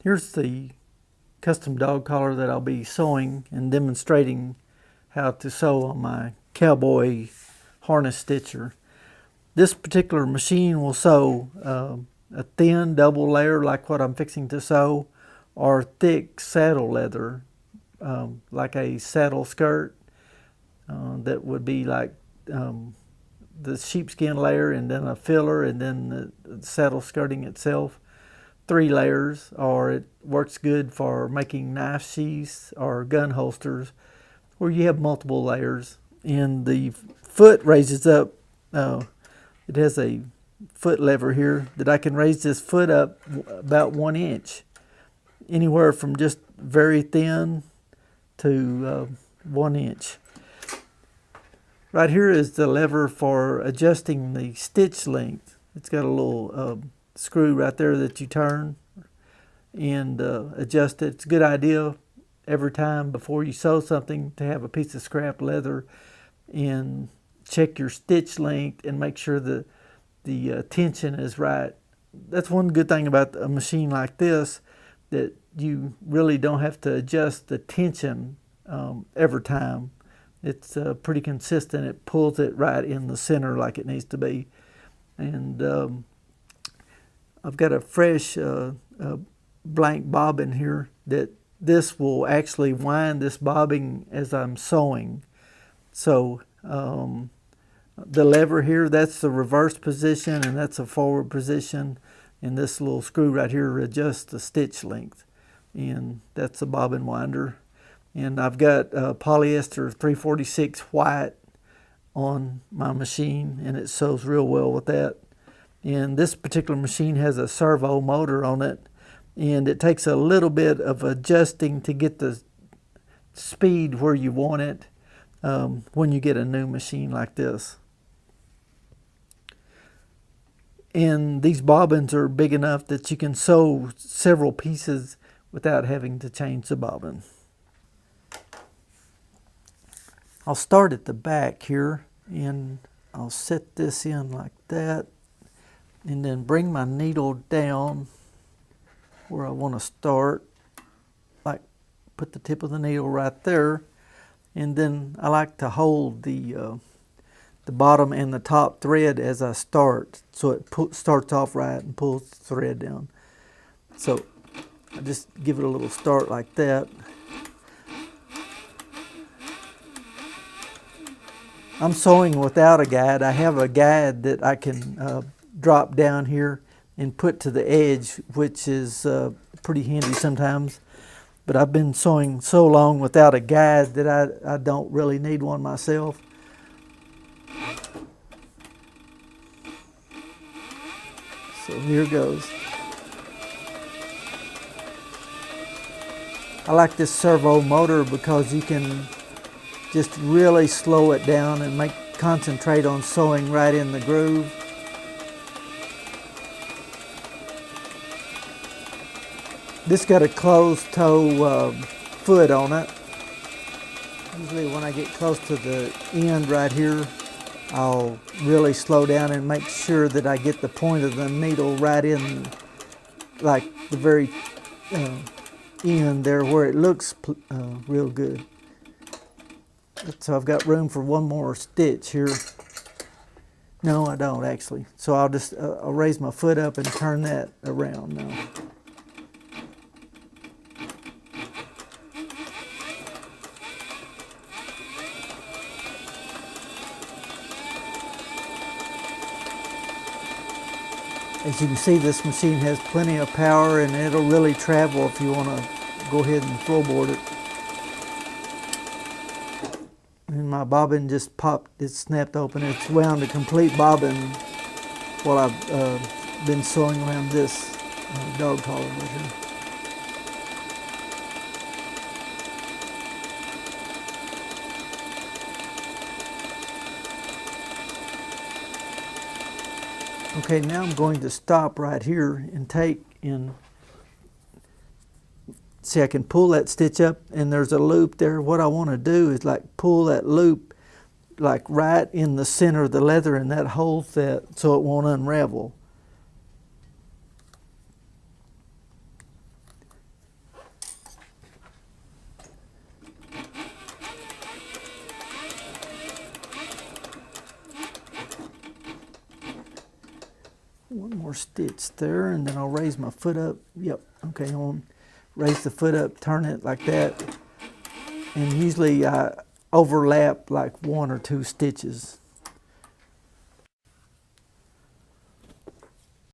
Here's the custom dog collar that I'll be sewing and demonstrating how to sew on my cowboy harness stitcher. This particular machine will sew a thin double layer like what I'm fixing to sew, or thick saddle leather like a saddle skirt that would be like the sheepskin layer and then a filler and then the saddle skirting itself. 3 layers, or it works good for making knife sheaths or gun holsters where you have multiple layers. And the foot raises up, it has a foot lever here that I can raise this foot up about 1 inch, anywhere from just very thin to 1 inch. Right here is the lever for adjusting the stitch length. It's got a little screw right there that you turn and adjust it. It's a good idea every time before you sew something to have a piece of scrap leather and check your stitch length and make sure that the tension is right. That's one good thing about a machine like this, that you really don't have to adjust the tension every time. It's pretty consistent. It pulls it right in the center like it needs to be. And I've got a fresh blank bobbin here that this will actually wind this bobbin as I'm sewing. So the lever here, that's the reverse position and that's a forward position, and this little screw right here adjusts the stitch length, and that's the bobbin winder. And I've got polyester 346 white on my machine, and it sews real well with that. And this particular machine has a servo motor on it, and it takes a little bit of adjusting to get the speed where you want it when you get a new machine like this. And these bobbins are big enough that you can sew several pieces without having to change the bobbin. I'll start at the back here, and I'll set this in like that, and then bring my needle down where I want to start, like put the tip of the needle right there, and then I like to hold the bottom and the top thread as I start, so it starts off right and pulls the thread down. So I just give it a little start like that. I'm sewing without a guide. I have a guide that I can drop down here and put to the edge, which is pretty handy sometimes. But I've been sewing so long without a guide that I don't really need one myself. So here goes. I like this servo motor because you can just really slow it down and concentrate on sewing right in the groove. This got a closed toe foot on it. Usually when I get close to the end right here, I'll really slow down and make sure that I get the point of the needle right in, like the very end there where it looks real good. So I've got room for one more stitch here. No, I don't actually. So I'll just I'll raise my foot up and turn that around now. As you can see, this machine has plenty of power, and it'll really travel if you want to go ahead and floorboard it. And my bobbin just popped, it snapped open. It's wound a complete bobbin while I've been sewing around this dog collar right here. Okay, now I'm going to stop right here and see, I can pull that stitch up and there's a loop there. What I want to do is like pull that loop like right in the center of the leather, and that holds that so it won't unravel. more stitch there, and then I'll raise my foot up. Yep, okay, I'll raise the foot up, turn it like that, and usually I overlap like 1 or 2 stitches.